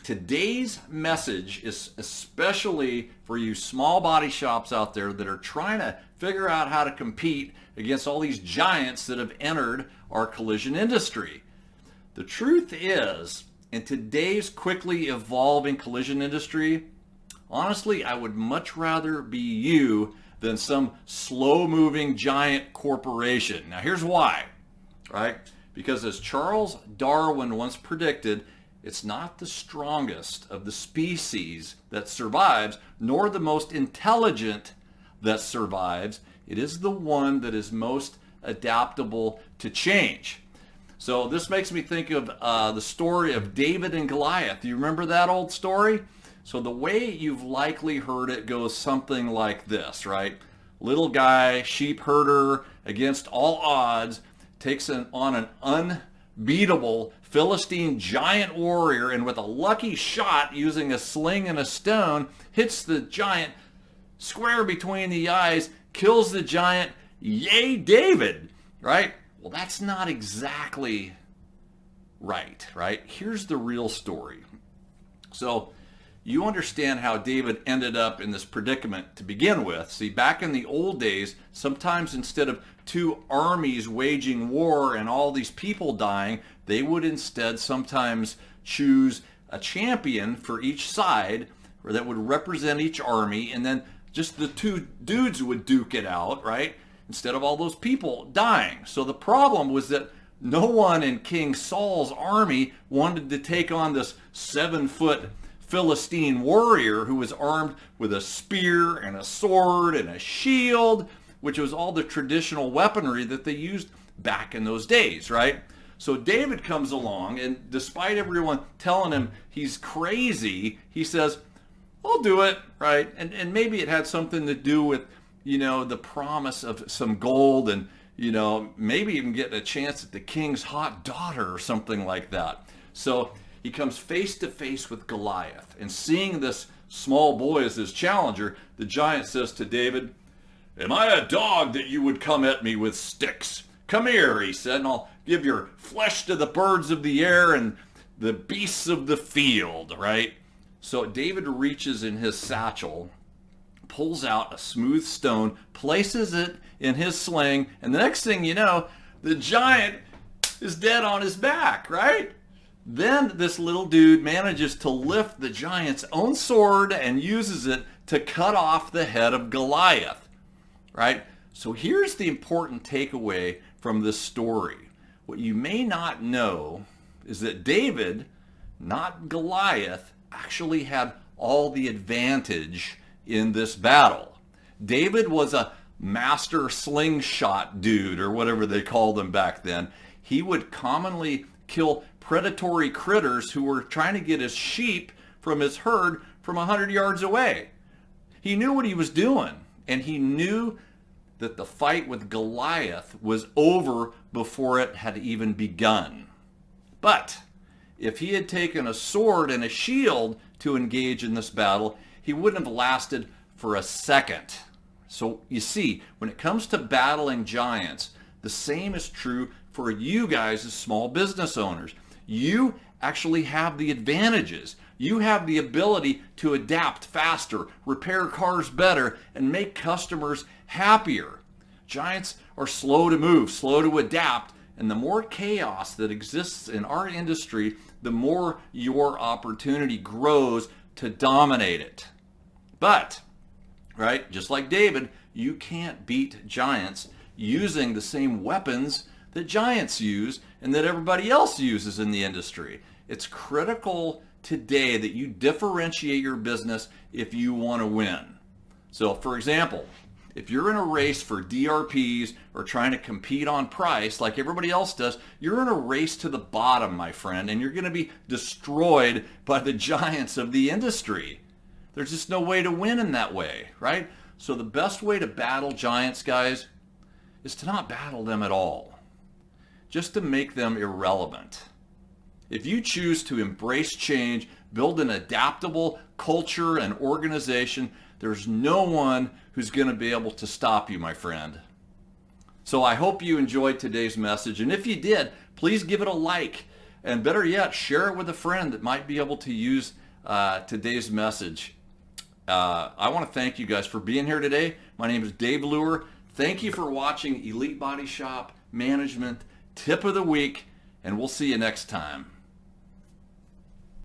Today's message is especially for you small body shops out there that are trying to figure out how to compete against all these giants that have entered our collision industry. The truth is, in today's quickly evolving collision industry, honestly, I would much rather be you than some slow-moving giant corporation. Now, here's why, right? Because as Charles Darwin once predicted, it's not the strongest of the species that survives, nor the most intelligent that survives. It is the one that is most adaptable to change. So this makes me think of the story of David and Goliath. Do you remember that old story? So the way you've likely heard it goes something like this, right? Little guy, sheep herder, against all odds, takes on an unbeatable Philistine giant warrior, and with a lucky shot using a sling and a stone, hits the giant square between the eyes, kills the giant. Yay, David, right? Well, that's not exactly right? Here's the real story. So you understand how David ended up in this predicament to begin with. See, back in the old days, sometimes instead of two armies waging war and all these people dying, they would instead sometimes choose a champion for each side, or that would represent each army, and then just the two dudes would duke it out, right? Instead of all those people dying. So the problem was that no one in King Saul's army wanted to take on this 7-foot Philistine warrior who was armed with a spear and a sword and a shield, which was all the traditional weaponry that they used back in those days, right? So David comes along, and despite everyone telling him he's crazy, he says, I'll do it, right? And maybe it had something to do with, the promise of some gold and, maybe even getting a chance at the king's hot daughter or something like that. So he comes face to face with Goliath, and seeing this small boy as his challenger, the giant says to David, am I a dog that you would come at me with sticks? Come here, he said, and I'll give your flesh to the birds of the air and the beasts of the field, right? So David reaches in his satchel, pulls out a smooth stone, places it in his sling, and the next thing you know, the giant is dead on his back, right? Then this little dude manages to lift the giant's own sword and uses it to cut off the head of Goliath, right? So here's the important takeaway from this story. What you may not know is that David, not Goliath, actually had all the advantage in this battle. David was a master slingshot dude, or whatever they called him back then. He would commonly kill predatory critters who were trying to get his sheep from his herd from 100 yards away. He knew what he was doing, and he knew that the fight with Goliath was over before it had even begun. But if he had taken a sword and a shield to engage in this battle, he wouldn't have lasted for a second. So you see, when it comes to battling giants, the same is true for you guys as small business owners. You actually have the advantages. You have the ability to adapt faster, repair cars better, and make customers happier. Giants are slow to move, slow to adapt, and the more chaos that exists in our industry, the more your opportunity grows to dominate it. But, right, just like David, you can't beat giants using the same weapons that giants use and that everybody else uses in the industry. It's critical today that you differentiate your business if you want to win. So, for example, if you're in a race for DRPs or trying to compete on price like everybody else does, you're in a race to the bottom, my friend, and you're going to be destroyed by the giants of the industry. There's just no way to win in that way, right? So the best way to battle giants, guys, is to not battle them at all, just to make them irrelevant. If you choose to embrace change, build an adaptable culture and organization, there's no one who's going to be able to stop you, my friend. So I hope you enjoyed today's message, and if you did, please give it a like And better yet, share it with a friend that might be able to use today's message. I want to thank you guys for being here today. My name is Dave Luehr. Thank you for watching Elite Body Shop Management Tip of the Week, and we'll see you next time.